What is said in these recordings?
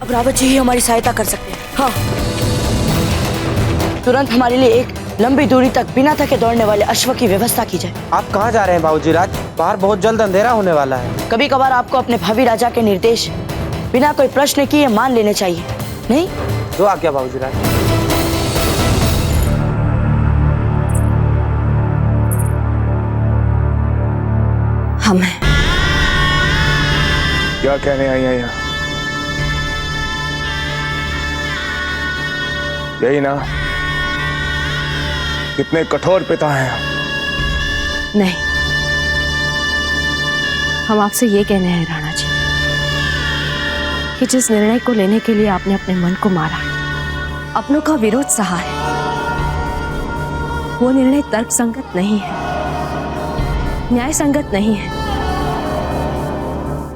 अब रावत जी ही हमारी सहायता कर सकते हैं। हाँ, तुरंत हमारे लिए एक लंबी दूरी तक बिना थके दौड़ने वाले अश्व की व्यवस्था की जाए। आप कहाँ जा रहे हैं बाबूजी राज? बाहर बहुत जल्द अंधेरा होने वाला है। कभी कभार आपको अपने भावी राजा के निर्देश बिना कोई प्रश्न किए मान लेने चाहिए, नहीं? जो आज्ञा बाबूजी राज। हम हैं। क्या कहने आई हैं यहाँ? यही ना, कितने कठोर पिता हैं। नहीं, हम आपसे ये कहने हैं राणा जी कि जिस निर्णय को लेने के लिए आपने अपने मन को मारा, अपनों का विरोध सहा है, वो निर्णय तर्कसंगत नहीं है, न्याय संगत नहीं है।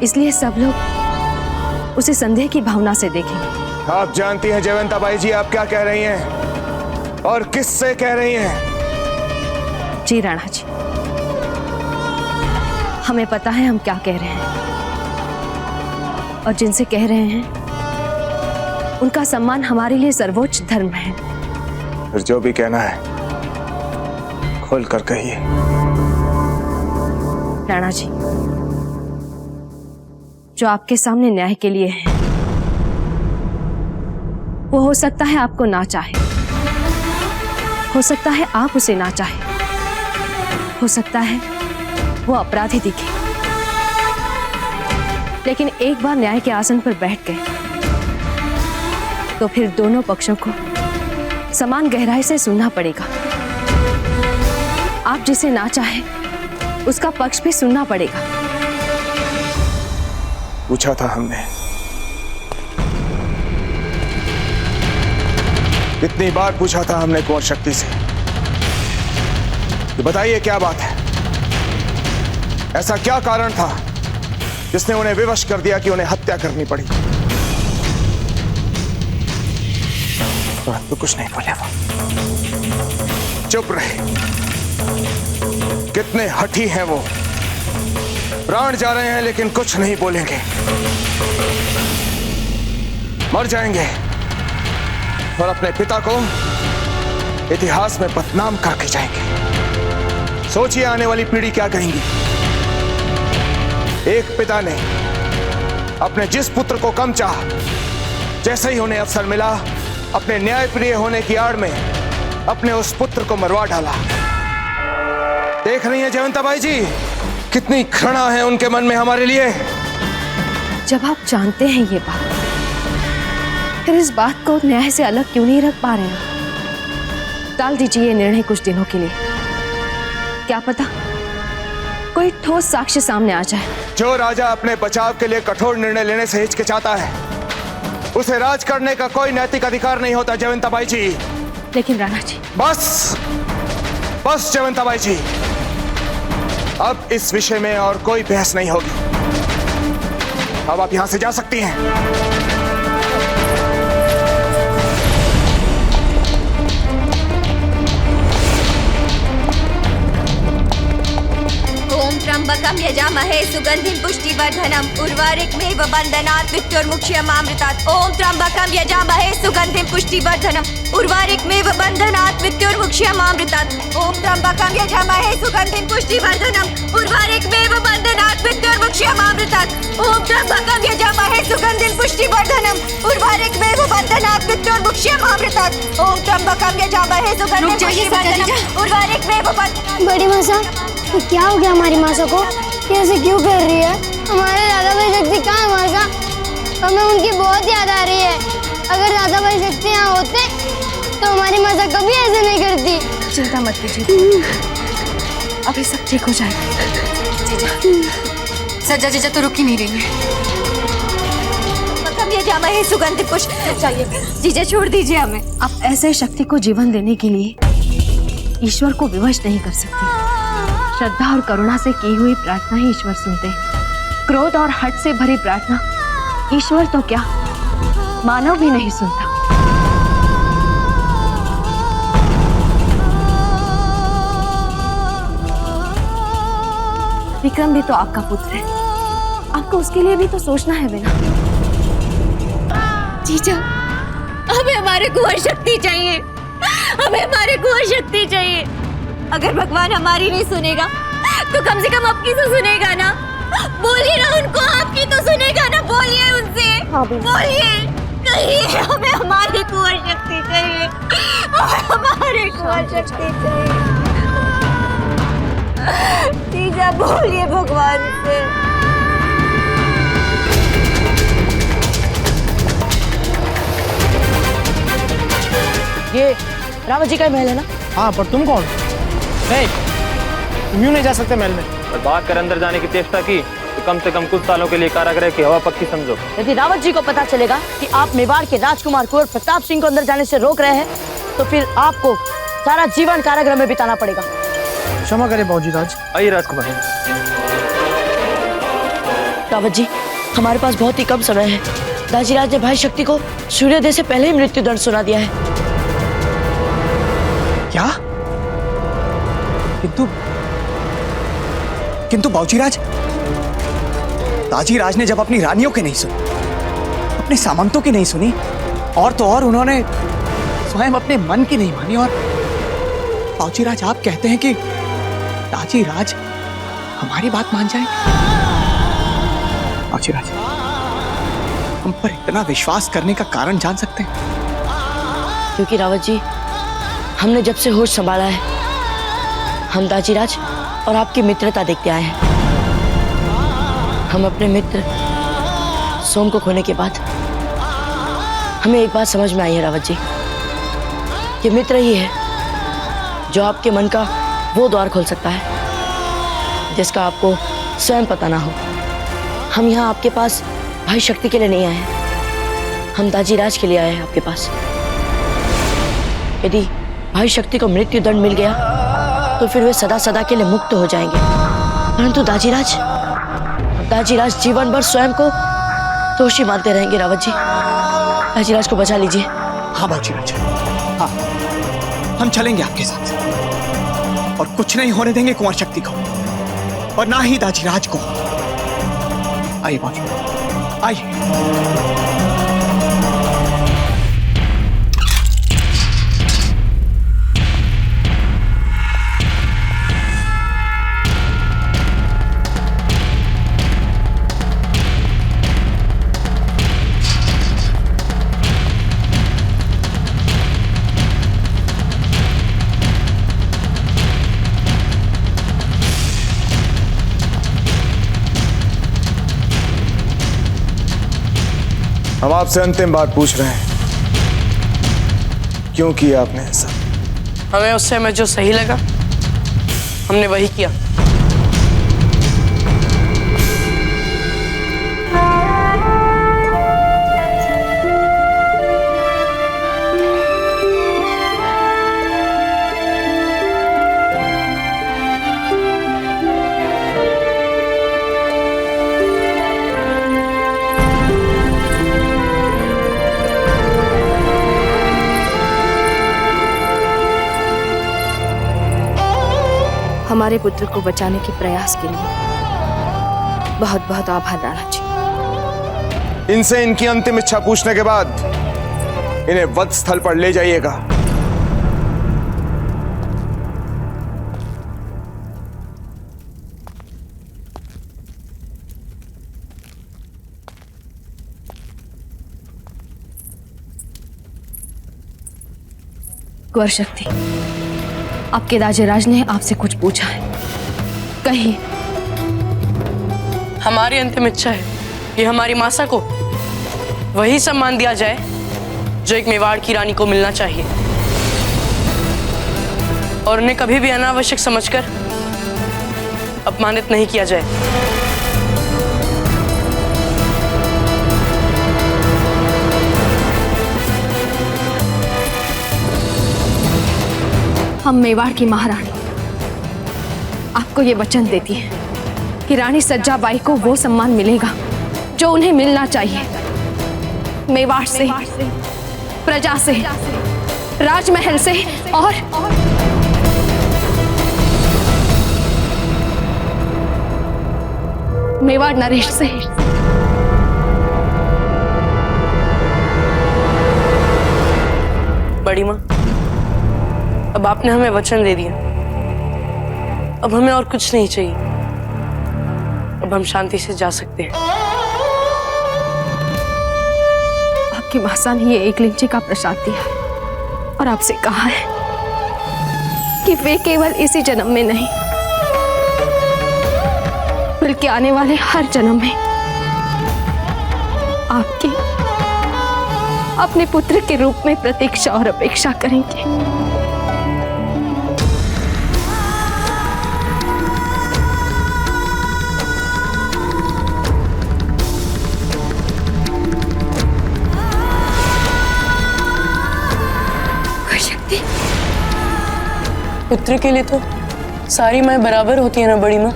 इसलिए सब लोग उसे संदेह की भावना से देखेंगे। आप जानती हैं जयवंताबाई जी, आप क्या कह रही हैं और किससे कह रही हैं? जी राणा जी, हमें पता है हम क्या कह रहे हैं, और जिनसे कह रहे हैं उनका सम्मान हमारे लिए सर्वोच्च धर्म है। फिर जो भी कहना है खोल कर कहिए। राणा जी, जो आपके सामने न्याय के लिए है, वो हो सकता है आपको ना चाहे, हो सकता है आप उसे ना चाहे, हो सकता है वो अपराधी दिखे, लेकिन एक बार न्याय के आसन पर बैठ गए तो फिर दोनों पक्षों को समान गहराई से सुनना पड़ेगा। आप जिसे ना चाहे उसका पक्ष भी सुनना पड़ेगा। पूछा था हमने, कितनी बार पूछा था हमने कुंवर शक्ति से कि बताइए क्या बात है, ऐसा क्या कारण था जिसने उन्हें विवश कर दिया कि उन्हें हत्या करनी पड़ी। परंतु कुछ नहीं बोले, वो चुप रहे। कितने हठी हैं वो, प्राण जा रहे हैं लेकिन कुछ नहीं बोलेंगे, मर जाएंगे और अपने पिता को इतिहास में बदनाम करके जाएंगे। सोचिए आने वाली पीढ़ी क्या कहेंगी। एक पिता ने अपने जिस पुत्र को कम चाहा, जैसे ही उन्हें अवसर मिला, अपने न्यायप्रिय होने की आड़ में अपने उस पुत्र को मरवा डाला। देख रही हैं जयवंताबाई जी, कितनी घृणा है उनके मन में हमारे लिए। जब आप जानते हैं ये बात, फिर इस बात को न्याय से अलग क्यों नहीं रख पा रहे हैं? टाल दीजिए ये निर्णय कुछ दिनों के लिए। क्या पता कोई ठोस साक्ष्य सामने आ जाए। जो राजा अपने बचाव के लिए कठोर निर्णय लेने से हिचकिचाता है, उसे राज करने का कोई नैतिक अधिकार नहीं होता जयवंताबाई जी। लेकिन राणा जी, बस बस जयवंताबाई जी, अब इस विषय में और कोई बहस नहीं होगी। अब आप यहां से जा सकती हैं। त्र्यंबकं यजामहे सुगंधिं पुष्टिवर्धनम् उर्वारुकमेव बन्धनात् मृत्युर्मुक्षयमामृतात्। ओम त्र्यंबकं यजामहे सुगंधिं पुष्टिवर्धनम् उर्वारुकमेव बन्धनात् मृत्युर्मुक्षयमामृतात्। ओम त्र्यंबकं यजामहे सुगंधिं पुष्टिवर्धनम् उर्वारुकमेव बन्धनात् मृत्युर्मुक्षयमामृतात्। ओम त्र्यंबकं यजामहे सुगंधिं पुष्टिवर्धनम् उर्वारुकमेव बन्धनात् मृत्युर्मुक्षयमामृतात्। ओम त्र्यंबकं यजामहे सुगंधिं पुष्टिवर्धनम् उर्वारुकमेव बन्धनात्। बड़ी माँ साहब, तो क्या हो गया हमारी मासा को? कैसे क्यों कर रही है? हमारे दादा भाई शक्ति कहाँ है मासा? हमें उनकी बहुत याद आ रही है। अगर दादा भाई शक्ति यहाँ होते तो हमारी मासा कभी ऐसे नहीं करती। चिंता मत कीजिए, अभी सब ठीक हो जाएगा। जीजा, सज्जा जीजा तो रुक ही नहीं रही है। ये जामा है सुगंधित पुष्प चाहिए। जीजा छोड़ दीजिए हमें। आप ऐसे शक्ति को जीवन देने के लिए ईश्वर को विवश नहीं कर सकते। श्रद्धा और करुणा से की हुई प्रार्थना ही ईश्वर सुनते हैं। क्रोध और हट से भरी प्रार्थना ईश्वर तो क्या, मानव भी नहीं सुनता। विक्रम भी तो आपका पुत्र है, आपको उसके लिए भी तो सोचना है बिना। जीजा, हमें हमारे कुंवर शक्ति चाहिए, हमें हमारे कुंवर शक्ति चाहिए। अगर भगवान हमारी नहीं सुनेगा तो कम से कम आपकी तो सुनेगा ना। बोलिए ना उनको, आपकी तो सुनेगा ना, बोलिए उनसे, बोलिए, कहिए हमें हमारी कुंवर शक्ति चाहिए, हमें हमारी कुंवर शक्ति चाहिए। जीजा बोलिए भगवान से। ये रावत जी का महल है ना? हाँ, पर तुम कौन? नहीं, तुम यूं नहीं जा सकते महल में। और भाग कर अंदर जाने की चेष्टा की तो कम से कम कुछ सालों के लिए कारागृह की हवा पक्की समझो। यदि रावत जी को पता चलेगा कि आप मेवाड़ के राजकुमार कुंवर प्रताप सिंह को अंदर जाने से रोक रहे हैं तो फिर आपको सारा जीवन कारागृह में बिताना पड़ेगा। क्षमा करें बाबूजी राज। आइए राजकुमार। रावत जी, हमारे पास बहुत ही कम समय है। दाजीराज ने भाई शक्ति को सूर्योदय से पहले ही मृत्युदंड सुना दिया है। क्या? किंतु बाबूजीराज, दाजीराज ने जब अपनी रानियों की नहीं सुनी, अपने सामंतों की नहीं सुनी, और तो और उन्होंने स्वयं अपने मन की नहीं मानी, और बाबूजीराज आप कहते हैं कि दाजीराज हमारी बात मान जाएंगे? बाबूजीराज, हम पर इतना विश्वास करने का कारण जान सकते हैं? क्योंकि रावत जी, हमने जब से होश संभाला है हम दाजीराज और आपकी मित्रता देखते आए हैं। हम अपने मित्र सोम को खोने के बाद हमें एक बात समझ में आई है रावत जी, ये मित्र ही है जो आपके मन का वो द्वार खोल सकता है जिसका आपको स्वयं पता ना हो। हम यहाँ आपके पास भाई शक्ति के लिए नहीं आए हैं, हम दाजीराज के लिए आए हैं आपके पास। यदि भाई शक्ति को मृत्यु दंड मिल गया तो फिर वे सदा सदा के लिए मुक्त हो जाएंगे, परंतु दाजीराज जीवन भर स्वयं को दोषी मानते रहेंगे। रावत जी, दाजीराज को बचा लीजिए। हाँ बाबूजीराज, हाँ, हम चलेंगे आपके साथ और कुछ नहीं होने देंगे कुंवर शक्ति को और ना ही दाजीराज को। आइए बाबूजी, आइए। हम आपसे अंतिम बात पूछ रहे हैं, क्यों किया आपने ऐसा? हमें उस समय जो सही लगा हमने वही किया। हमारे पुत्र को बचाने के प्रयास के लिए बहुत बहुत आभार राणा जी। इनसे इनकी अंतिम इच्छा पूछने के बाद इन्हें वध स्थल पर ले जाइएगा। कुंवर शक्ति, आपके दाजीराज ने आपसे कुछ पूछा है, कहिए। हमारी अंतिम इच्छा है कि हमारी मासा को वही सम्मान दिया जाए जो एक मेवाड़ की रानी को मिलना चाहिए, और उन्हें कभी भी अनावश्यक समझकर अपमानित नहीं किया जाए। हम मेवाड़ की महारानी आपको ये वचन देती है कि रानी सज्जाबाई को वो सम्मान मिलेगा जो उन्हें मिलना चाहिए। मेवाड़ से, प्रजा से, राजमहल से और मेवाड़ नरेश से। बड़ी माँ, अब आपने हमें वचन दे दिया, अब हमें और कुछ नहीं चाहिए। अब हम शांति से जा सकते हैं। आपकी मासा ने ये एक लिंची का प्रसाद दिया और आपसे कहा है कि वे केवल इसी जन्म में नहीं बल्कि आने वाले हर जन्म में आपकी अपने पुत्र के रूप में प्रतीक्षा और अपेक्षा करेंगे। शक्ति, पुत्र के लिए तो सारी माएं बराबर होती है ना बड़ी माँ।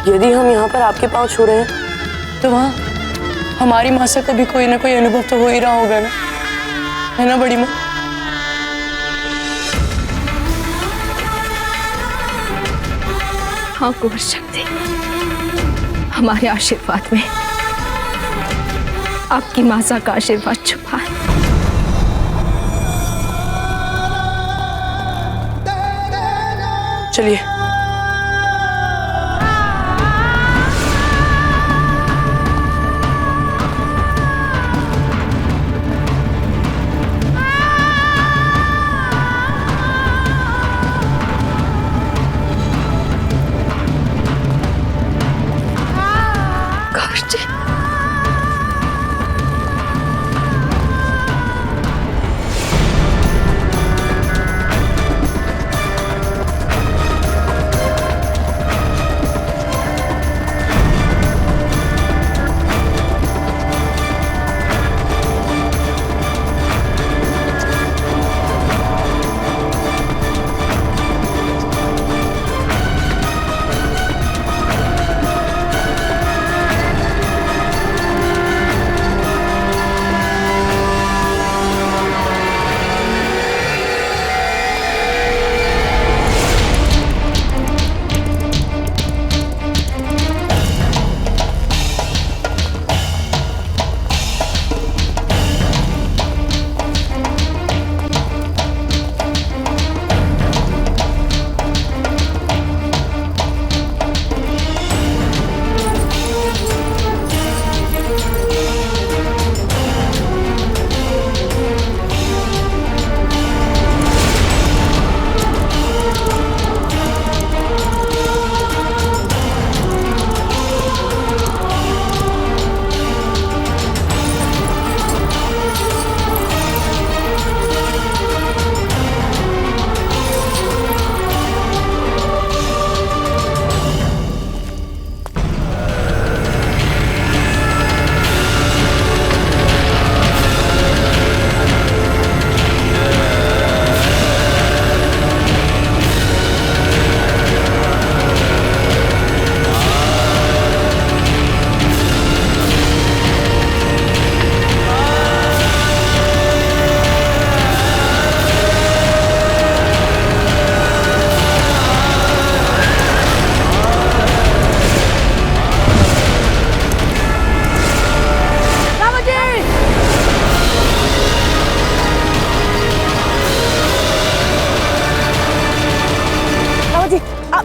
यदि हम यहाँ पर आपके पांव छू रहे हैं तो वहाँ हमारी माँ से कभी कोई ना कोई अनुभव तो हो ही रहा होगा ना, है ना बड़ी माँ? हाँ कुंवर शक्ति, हमारे आशीर्वाद में आपकी मासा का आशीर्वाद छुपा है। चलिए।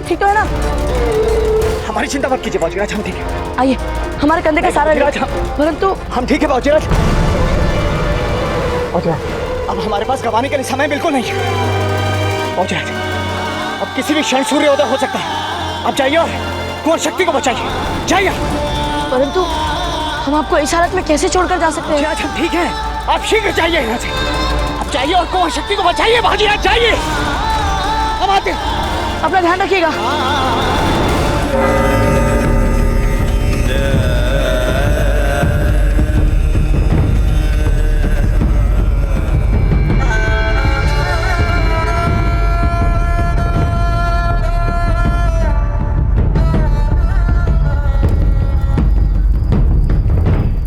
ठीक तो है ना? हमारी चिंता मत कीजिए बाजीराज, हम ठीक है। आइए, हमारे कंधे का सारा इलाज, परंतु हम ठीक है बाजीराज। अब हमारे पास गवाने के लिए समय बिल्कुल नहीं है बाजीराज। अब किसी भी क्षण सूर्योदय हो सकता है। अब जाइए और कुंवर शक्ति को बचाइए, जाइए। परंतु हम आपको इस हालत में कैसे छोड़कर जा सकते हैं? बाजीराज हम ठीक हैं, आप शीघ्र जाइए यहाँ से। अब जाइए और कुंवर शक्ति को बचाइए बाजीराज, जाइए। हम आते हैं। अपना ध्यान रखिएगा।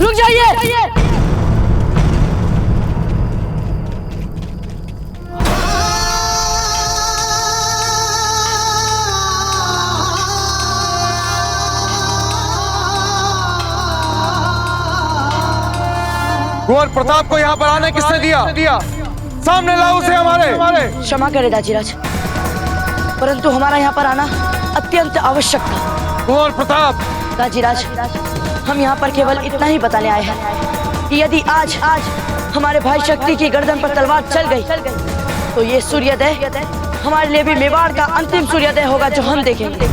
रुक जाइए। कुंवर प्रताप को यहाँ पर आने किसने दिया? सामने लाओ उसे हमारे। क्षमा करें दाजीराज, परंतु हमारा यहाँ पर आना अत्यंत आवश्यक था। कुंवर प्रताप, दाजीराज, हम यहाँ पर केवल इतना ही बताने आए हैं कि यदि आज हमारे भाई शक्ति की गर्दन पर तलवार चल गई तो ये सूर्योदय हमारे लिए भी मेवाड़ का अंतिम सूर्योदय होगा जो हम देखेंगे।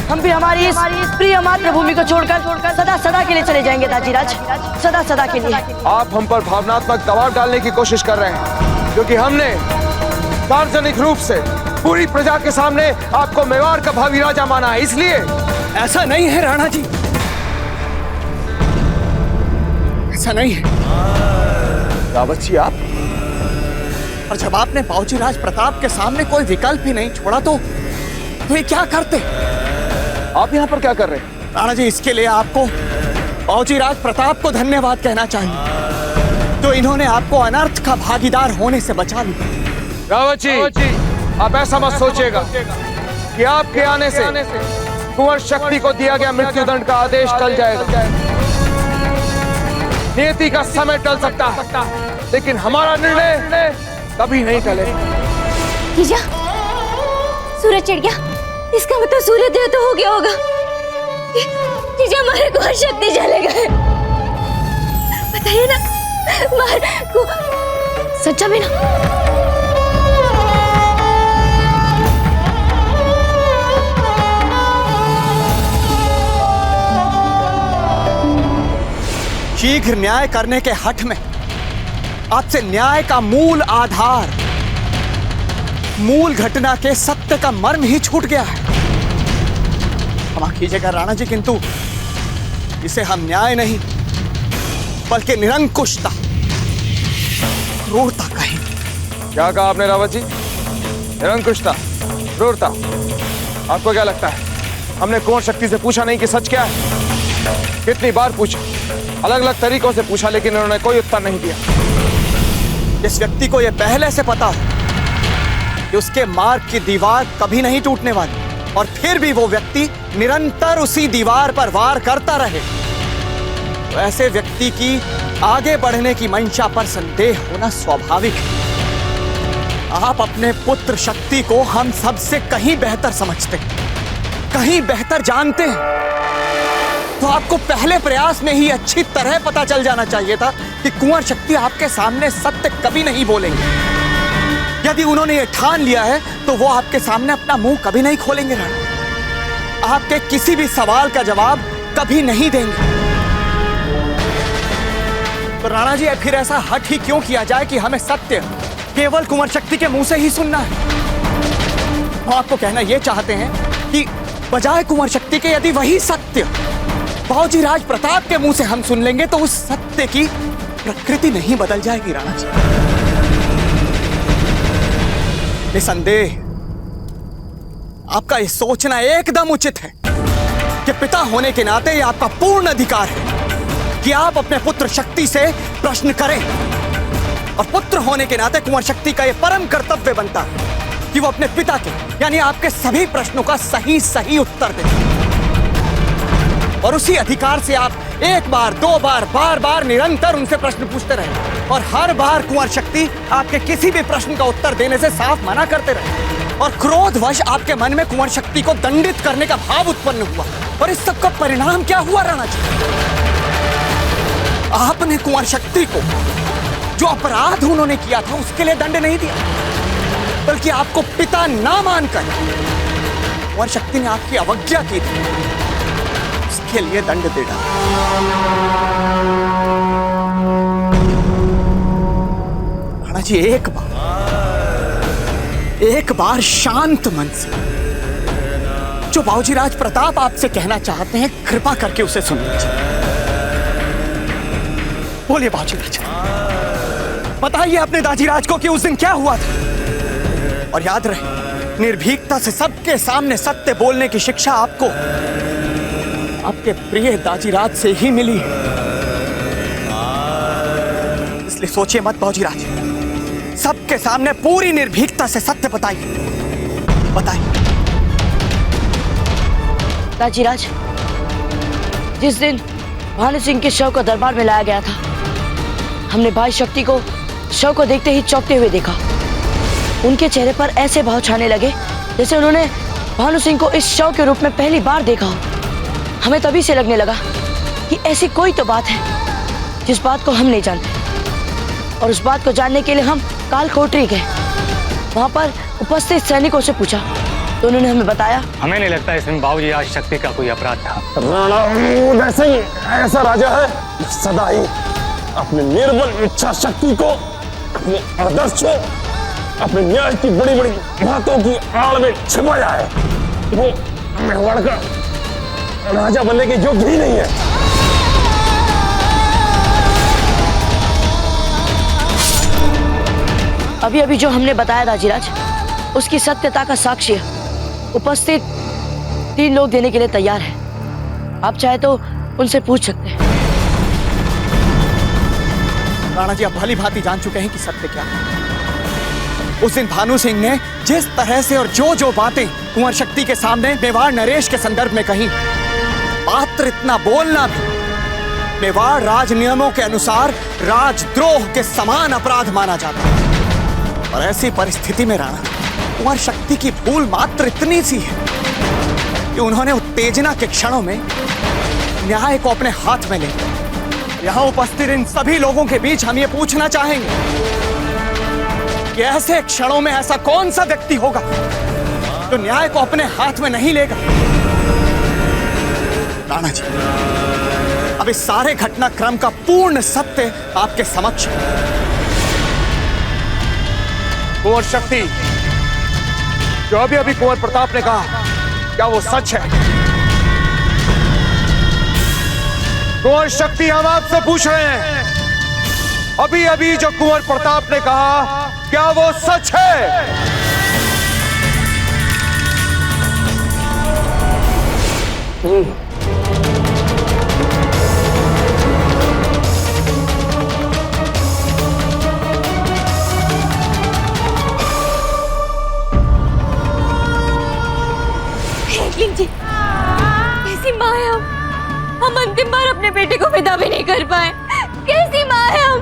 हम भी हमारी इस प्रिय मातृभूमि को छोड़कर सदा सदा के लिए चले जाएंगे दाजीराज, सदा सदा के लिए। आप हम पर भावनात्मक दबाव डालने की कोशिश कर रहे हैं, क्योंकि हमने सार्वजनिक रूप से पूरी प्रजा के सामने आपको मेवाड़ का भावी राजा माना है, इसलिए। ऐसा नहीं है राणा जी, ऐसा नहीं है। रावत जी, आप और जब आपने बाबूजी राज प्रताप के सामने कोई विकल्प ही नहीं छोड़ा तो ये क्या करते? आप यहाँ पर क्या कर रहे हैं? राणा जी, इसके लिए आपको बाबूजी राज प्रताप को धन्यवाद कहना चाहिए, तो इन्होंने आपको अनर्थ का भागीदार होने से बचा लिया। रावत जी, आप ऐसा मत सोचिएगा कि आपके आने से कुंवर शक्ति को दिया गया मृत्युदंड का आदेश टल जाएगा। नियति का समय टल सकता है, लेकिन हमारा निर्णय कभी नहीं टलेगा। जीजा, सूरज चढ़ गया, इसका मतलब सूर्योदय तो हो गया होगा। जीजा, हमारे कुंवर शक्ति चले गए। बताइए ना, मार को सच्चा भी ना? शीघ्र न्याय करने के हठ में आपसे न्याय का मूल आधार, मूल घटना के सत्य का मर्म ही छूट गया है। क्षमा कीजिएगा राणा जी, किंतु इसे हम न्याय नहीं बल्कि निरंकुशता, क्रूरता कहेंगे। क्या कहा आपने रावत जी? निरंकुशता, क्रूरता? आपको क्या लगता है हमने कुंवर शक्ति से पूछा नहीं कि सच क्या है? कितनी बार पूछा, अलग अलग तरीकों से पूछा, लेकिन उन्होंने कोई उत्तर नहीं दिया। इस व्यक्ति को यह पहले से पता है कि उसके मार्ग की दीवार कभी नहीं टूटने वाली, और फिर भी वो व्यक्ति निरंतर उसी दीवार पर वार करता रहे। तो ऐसे व्यक्ति की आगे बढ़ने की मंशा पर संदेह होना स्वाभाविक है। आप अपने पुत्र शक्ति को हम सबसे कहीं बेहतर समझते हैं, कहीं बेहतर जानते हैं, तो आपको पहले प्रयास में ही अच्छी तरह पता चल जाना चाहिए था कि कुंवर शक्ति आपके सामने सत्य कभी नहीं बोलेंगे। यदि उन्होंने ये ठान लिया है तो वो आपके सामने अपना मुंह कभी नहीं खोलेंगे राणा, आपके किसी भी सवाल का जवाब कभी नहीं देंगे। तो राणा जी, फिर ऐसा हठ ही क्यों किया जाए कि हमें सत्य केवल कुंवर शक्ति के मुंह से ही सुनना है? हम आपको कहना ये चाहते हैं कि बजाय कुंवर शक्ति के यदि वही सत्य बाबूजी राज प्रताप के मुंह से हम सुन लेंगे तो उस सत्य की प्रकृति नहीं बदल जाएगी राणा जी। निसंदेह आपका ये सोचना एकदम उचित है कि पिता होने के नाते ये आपका पूर्ण अधिकार है कि आप अपने पुत्र शक्ति से प्रश्न करें, और पुत्र होने के नाते कुंवर शक्ति का यह परम कर्तव्य बनता है कि वो अपने पिता के यानी आपके सभी प्रश्नों का सही उत्तर दें। और उसी अधिकार से आप एक बार, दो बार, बार बार निरंतर उनसे प्रश्न पूछते रहे, और हर बार कुंवर शक्ति आपके किसी भी प्रश्न का उत्तर देने से साफ मना करते रहे, और क्रोधवश आपके मन में कुंवर शक्ति को दंडित करने का भाव उत्पन्न हुआ। और इस सब का परिणाम क्या हुआ राणा जी? आपने कुंवर शक्ति को जो अपराध उन्होंने किया था उसके लिए दंड नहीं दिया, बल्कि आपको पिता ना मानकर कुंवर शक्ति ने आपकी अवज्ञा की थी, उसके लिए दंड दे डाला। राणा जी, एक बार शांत मन से जो बाबूजी राज प्रताप आपसे कहना चाहते हैं, कृपा करके उसे सुन लीजिए। बोलिए बाबूजी राज, बताइए अपने दाजीराज को कि उस दिन क्या हुआ था। और याद रहे, निर्भीकता से सबके सामने सत्य बोलने की शिक्षा आपको आपके प्रिय दाजीराज से ही मिली है। इसलिए सोचिए मत बाबूजी राज, सबके सामने पूरी निर्भीकता से सत्य बताइए। दाजीराज, जिस दिन भानु सिंह के शव को दरबार में लाया गया था, हमने भाई शक्ति को शव को देखते ही चौंकते हुए देखा। उनके चेहरे पर ऐसे भाव छाने लगे जैसे उन्होंने भानु सिंह को इस शव के रूप में पहली बार देखा हो। हमें तभी से लगने लगा कि ऐसी कोई तो बात है जिस बात को हम नहीं जानते, और उस बात को जानने के लिए हम काल कोठरी गए। वहां पर उपस्थित सैनिकों से पूछा तो उन्होंने हमें बताया, हमें नहीं लगता इसमें बाबूजी आज शक्ति का कोई अपराध था। राणा वैसे ही ऐसा राजा है सदा ही अपनी निर्बल इच्छा शक्ति को अपने आदर्श को अपने न्याय की बड़ी बड़ी बातों की आड़ में छिपाया है। वो मेवाड़ का राजा बनने के योग्य ही नहीं है। अभी अभी जो हमने बताया दाजीराज, उसकी सत्यता का साक्ष्य उपस्थित 3 लोग देने के लिए तैयार है। आप चाहे तो उनसे पूछ सकते हैं। राणा जी, आप भली भांति जान चुके हैं कि सत्य क्या है। उस दिन भानु सिंह ने जिस तरह से और जो बातें कुंवर शक्ति के सामने मेवाड़ नरेश के संदर्भ में कही, मात्र इतना बोलना भी मेवाड़ राज नियमों के अनुसार राजद्रोह के समान अपराध माना जाता है। और ऐसी परिस्थिति में राणा, कुंवर शक्ति की भूल मात्र इतनी सी है कि उन्होंने उत्तेजना के क्षणों में न्याय को अपने हाथ में ले लिया। यहां उपस्थित इन सभी लोगों के बीच हम ये पूछना चाहेंगे कि ऐसे क्षणों में ऐसा कौन सा व्यक्ति होगा जो न्याय को अपने हाथ में नहीं लेगा। राणा जी, अब इस सारे घटनाक्रम का पूर्ण सत्य आपके समक्ष है। कुंवर शक्ति, जो अभी कुंवर प्रताप ने कहा, क्या वो सच है? कुंवर शक्ति, हम आपसे पूछ रहे हैं, अभी जो कुंवर प्रताप ने कहा, क्या वो सच है? जी, कैसी माँ है हम अंतिम बार अपने बेटे को विदा भी नहीं कर पाए। कैसी माँ है हम।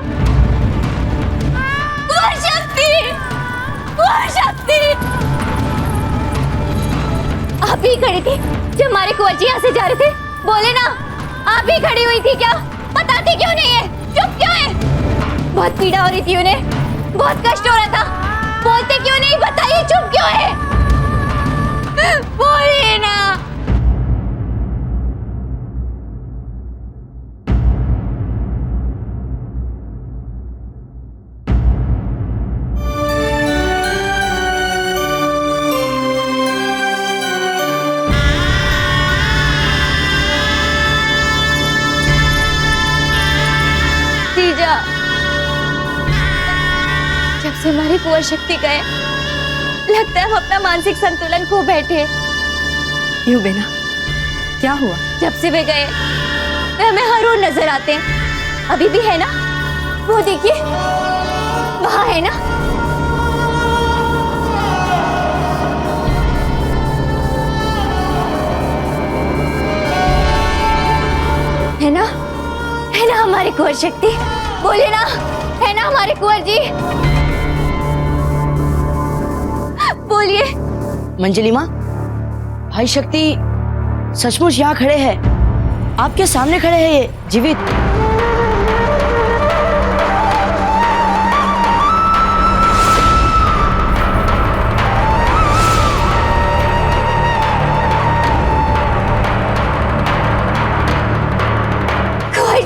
कुंवर शक्ति, कुंवर शक्ति, आप ही खड़ी थी जब हमारे कुंवर जी यहाँ से जा रहे थे? बोले ना, आप ही खड़ी हुई थी क्या? बताती क्यों नहीं है? चुप क्यों है? बहुत पीड़ा हो रही थी उन्हें, बहुत कष्ट हो रहा था, बोलते क्यों नहीं? बताइए, चुप क्यों है? बोलिए ना। जीजा, जब से हमारी कुंवर शक्ति गए, लगता है हम अपना मानसिक संतुलन खो बैठे। क्यों बेना, क्या हुआ? जब से वे गए, वे हमें हर रोज नजर आते हैं। अभी भी है ना, वो देखिए, वहां है ना। है ना, है ना हमारी कुंवर शक्ति? बोले ना, है ना हमारे कुंवर जी? बोलिए। मंजली माँ, भाई शक्ति सचमुच यहाँ खड़े हैं, आपके सामने खड़े हैं, ये जीवित। कुंवर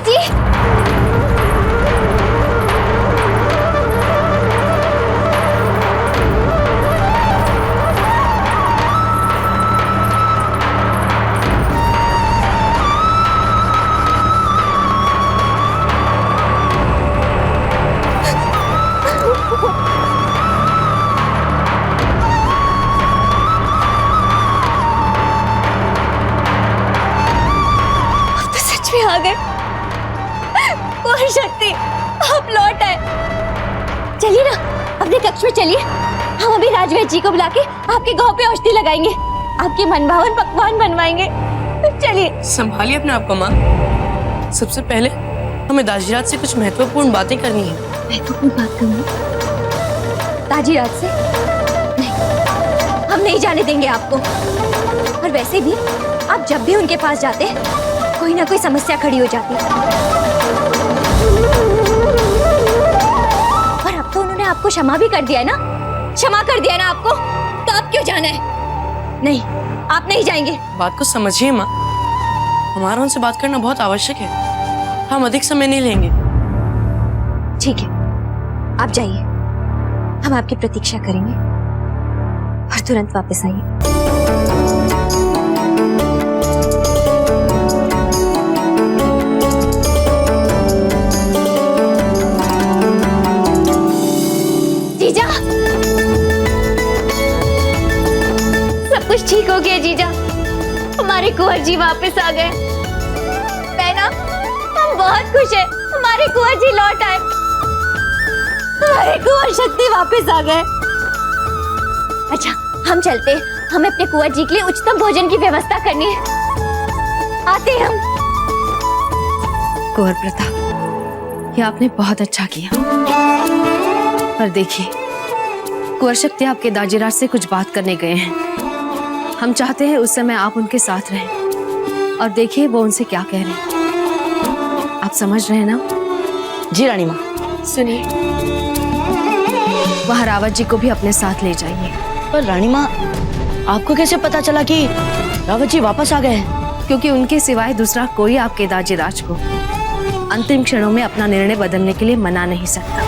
जी, आ गए। कुंवर शक्ति, आप लौट आए। चलिए ना, अपने कक्ष में चलिए। हम अभी राजवैद्य जी को बुला के आपके गांव पे औषधि लगाएंगे, आपके मनभावन पकवान बनवाएंगे। चलिए। संभालिए अपने आप को माँ। सबसे पहले हमें दाजीराज से कुछ महत्वपूर्ण बातें करनी है। महत्वपूर्ण बात करनी? दाजीराज से? नहीं, हम नहीं जाने देंगे आपको। और वैसे भी आप जब भी उनके पास जाते कोई ना कोई समस्या खड़ी हो जाती। और अब तो उन्होंने आपको क्षमा भी कर दिया है ना? क्षमा कर दिया ना आपको, तो आप क्यों जाना है? नहीं, आप नहीं जाएंगे। बात को समझिए माँ, हमारा उनसे बात करना बहुत आवश्यक है। हम अधिक समय नहीं लेंगे। ठीक है, आप जाइए, हम आपकी प्रतीक्षा करेंगे और तुरंत वापस आइए। जीजा, सब कुछ ठीक हो गया जीजा। हमारे कुंवर जी वापस आ गए। बहना, हम बहुत खुश हैं। हमारे कुंवर जी लौट आए। हमारे कुंवर शक्ति वापस आ गए। अच्छा, हम चलते। हमें अपने कुंवर जी के लिए उच्चतम भोजन की व्यवस्था करनी है। आते हैं हम। कुंवर प्रताप, ये आपने बहुत अच्छा किया। पर देखिए, कुंवर शक्ति आपके दाजीराज से कुछ बात करने गए हैं। हम चाहते हैं उस समय आप उनके साथ रहें और देखिए वो उनसे क्या कह रहे हैं। आप समझ रहे हैं ना? जी रानी माँ। सुनिए, वह रावत जी को भी अपने साथ ले जाइए। पर रानी माँ, आपको कैसे पता चला कि रावत जी वापस आ गए हैं? क्योंकि उनके सिवाय दूसरा कोई आपके दाजीराज को अंतिम क्षणों में अपना निर्णय बदलने के लिए मना नहीं सकता।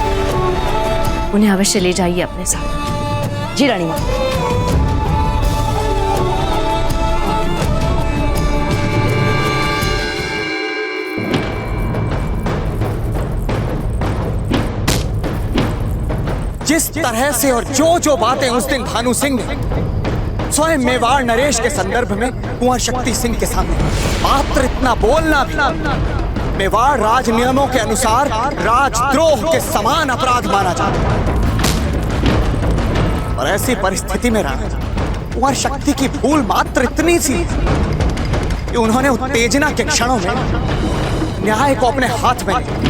उन्हें अवश्य ले जाइए अपने साथ। जी रानी माँ। जिस तरह से और जो बातें उस दिन भानु सिंह ने स्वयं मेवाड़ नरेश के संदर्भ में कुंवर शक्ति सिंह के सामने मात्र इतना बोलना भी मेवाड़ राज नियमों के अनुसार राजद्रोह के समान अपराध माना जाता है। और ऐसी परिस्थिति में कुंवर शक्ति की भूल मात्र इतनी सी कि उन्होंने उत्तेजना के क्षणों में न्याय को अपने हाथ में लिया।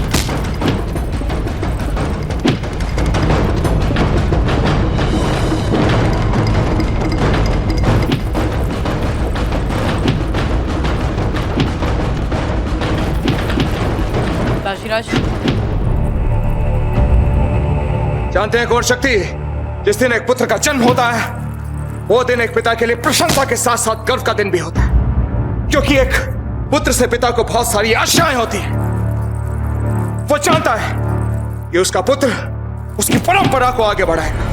दाजीराज, जानते हैं कुंवर शक्ति, जिस दिन एक पुत्र का जन्म होता है वो दिन एक पिता के लिए प्रशंसा के साथ साथ गर्व का दिन भी होता है। क्योंकि एक पुत्र से पिता को बहुत सारी आशाएं होती हैं। वो चाहता है कि उसका पुत्र उसकी परंपरा को आगे बढ़ाएगा।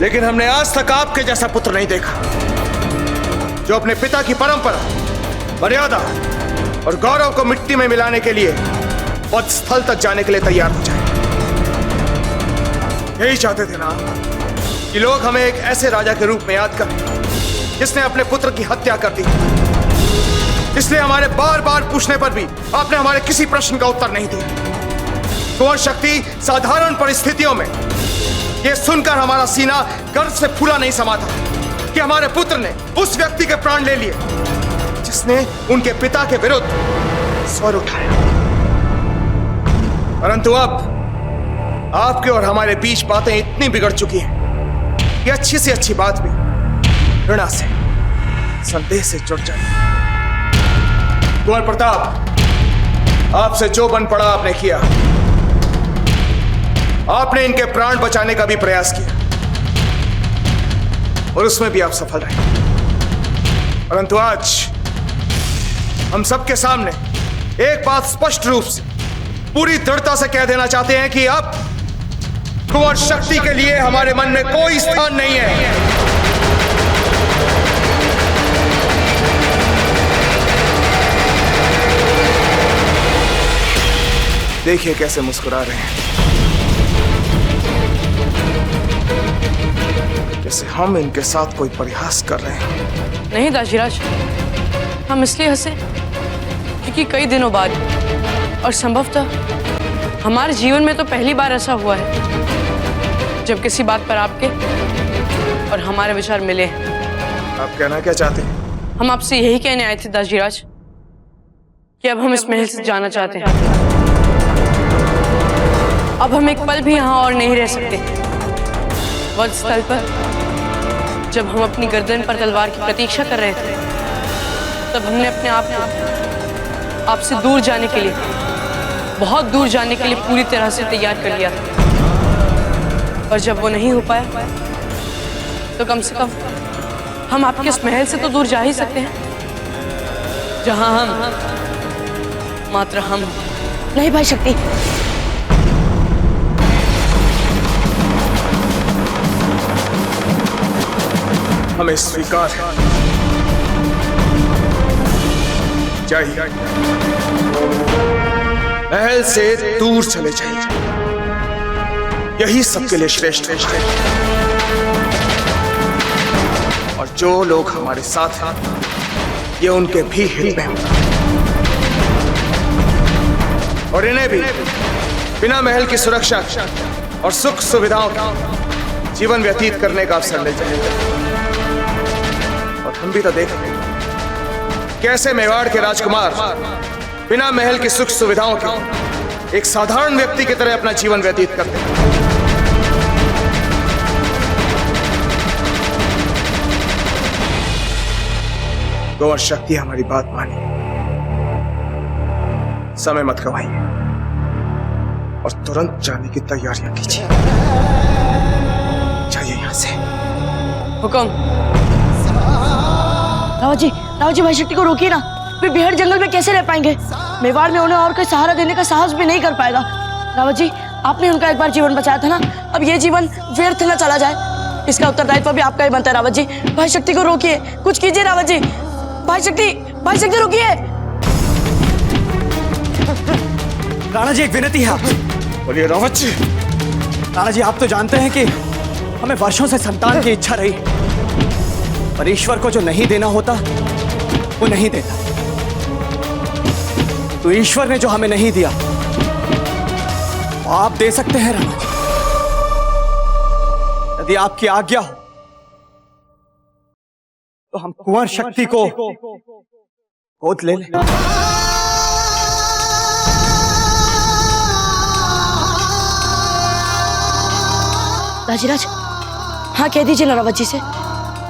लेकिन हमने आज तक आपके जैसा पुत्र नहीं देखा जो अपने पिता की परंपरा, मर्यादा और गौरव को मिट्टी में मिलाने के लिए पद स्थल तक जाने के लिए तैयार हो जाए। यही चाहते थे ना कि लोग हमें एक ऐसे राजा के रूप में याद करें जिसने अपने पुत्र की हत्या कर दी। इसलिए हमारे बार बार पूछने पर भी आपने हमारे किसी प्रश्न का उत्तर नहीं दिया। कुंवर शक्ति, साधारण परिस्थितियों में यह सुनकर हमारा सीना गर्व से फूला नहीं समा था कि हमारे पुत्र ने उस व्यक्ति के प्राण ले लिए जिसने उनके पिता के विरुद्ध स्वर उठाया। परंतु अब आपके और हमारे बीच बातें इतनी बिगड़ चुकी हैं कि अच्छी से अच्छी बात भी घृणा से, संदेह से जुड़ जाए। कुंवर प्रताप, आपसे जो बन पड़ा आपने किया। आपने इनके प्राण बचाने का भी प्रयास किया और उसमें भी आप सफल रहे। परंतु आज हम सबके सामने एक बात स्पष्ट रूप से, पूरी दृढ़ता से कह देना चाहते हैं कि अब कुंवर शक्ति के लिए हमारे मन में कोई स्थान नहीं है। देखिए कैसे मुस्कुरा रहे हैं, जैसे हम इनके साथ कोई परिहास कर रहे हैं। नहीं दाजीराज, हम इसलिए हंसे क्योंकि कई दिनों बाद और संभवतः हमारे जीवन में तो पहली बार ऐसा हुआ है जब किसी बात पर आपके और हमारे विचार मिले। आप कहना क्या चाहते हैं? हम आपसे यही कहने आए थे दाजीराज कि अब हम इस महल से जाना चाहते हैं। अब हम एक पल भी यहाँ और नहीं रह सकते। वध स्थल पर जब हम अपनी गर्दन पर तलवार की प्रतीक्षा कर रहे थे, तब हमने अपने आप को आपसे दूर जाने के लिए, बहुत दूर जाने के लिए पूरी तरह से तैयार कर लिया था। और जब वो नहीं हो पाया, तो कम से कम हम आपके इस महल से तो दूर जा ही सकते हैं, जहां हम, मात्र हम। नहीं भाई शक्ति, हमें स्वीकार है। जाइए, महल से दूर चले जाइए, यही सबके लिए श्रेष्ठ है। और जो लोग हमारे साथ हैं, ये उनके भी हित में होगा। और इन्हें भी बिना महल की सुरक्षा और सुख सुविधाओं का जीवन व्यतीत करने का अवसर मिल जाएगा। और हम भी तो देख रहे हैं कैसे मेवाड़ के राजकुमार बिना महल की सुख सुविधाओं के एक साधारण व्यक्ति की तरह अपना जीवन व्यतीत करते हैं। कुंवर शक्ति, हमारी बात मानिए, समय मत गवाइए और तुरंत जाने की तैयारियां कीजिए। जाइए यहां से। हुक्म। रावत जी भाई शक्ति को रोकिए ना, वे बेहद जंगल में कैसे रह पाएंगे? मेवाड़ में उन्हें और कोई सहारा देने का साहस भी नहीं कर पाएगा। रावत जी, आपने उनका एक बार जीवन बचाया था ना, अब ये जीवन व्यर्थ न चला जाए, इसका उत्तरदायित्व भी आपका ही बनता है। रावत जी, भाई शक्ति को रोकिए, कुछ कीजिए। रावत जी, भाई शक्ति रोकिए। राणा जी, एक विनती है आपसे। बोलिए रावत जी। राणा जी, आप तो जानते हैं कि हमें वर्षों से संतान की इच्छा रही, पर ईश्वर को जो नहीं देना होता वो नहीं देता। तो ईश्वर ने जो हमें नहीं दिया वो आप दे सकते हैं राणा जी, यदि आपकी आज्ञा हो तो हम कुंवर शक्ति को गोद ले लें। राजीराज, हाँ कह दीजिए ना रावत जी से।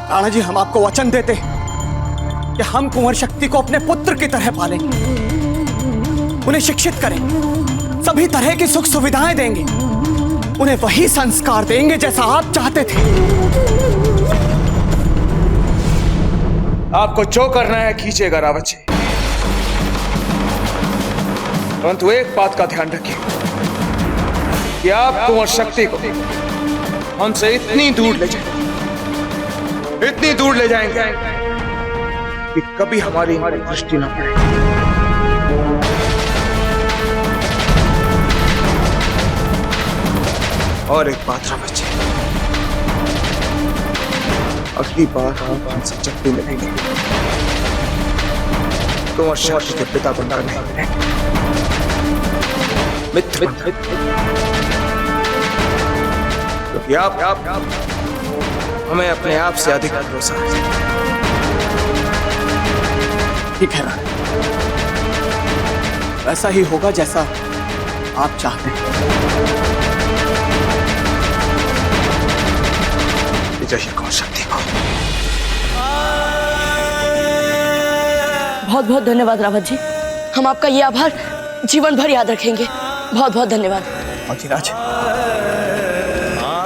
राणा जी, हम आपको वचन देते हैं कि हम कुंवर शक्ति को अपने पुत्र की तरह पालेंगे, उन्हें शिक्षित करेंगे, सभी तरह की सुख सुविधाएं देंगे, उन्हें वही संस्कार देंगे जैसा आप चाहते थे। आपको जो करना है कीजिएगा रावत जी, परंतु एक बात का ध्यान रखिए कि आप कुंवर शक्ति को हमसे इतनी दूर ले जाएंगे, इतनी दूर ले जाएंगे कि कभी हमारी दृष्टि न पड़े। और एक बात रावत जी, अगली बार आप हमसे जब भी मिलेंगे तो शक्ति के पिता बनकर नहीं मिलेंगे, मित्र। क्योंकि आप हमें अपने आप से अधिक भरोसा है। ठीक है राणा, वैसा ही होगा जैसा आप चाहते हैं। जाइए कुंवर शक्ति को। बहुत बहुत धन्यवाद रावत जी, हम आपका ये आभार जीवन भर याद रखेंगे। बहुत बहुत धन्यवाद। बाजीराज,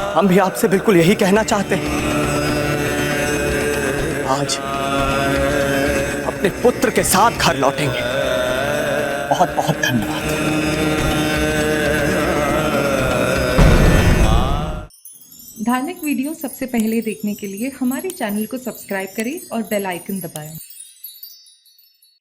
हम भी आपसे बिल्कुल यही कहना चाहते हैं। आज अपने पुत्र के साथ घर लौटेंगे। बहुत बहुत धन्यवाद। धार्मिक वीडियो सबसे पहले देखने के लिए हमारे चैनल को सब्सक्राइब करें और बेल आइकन दबाएं।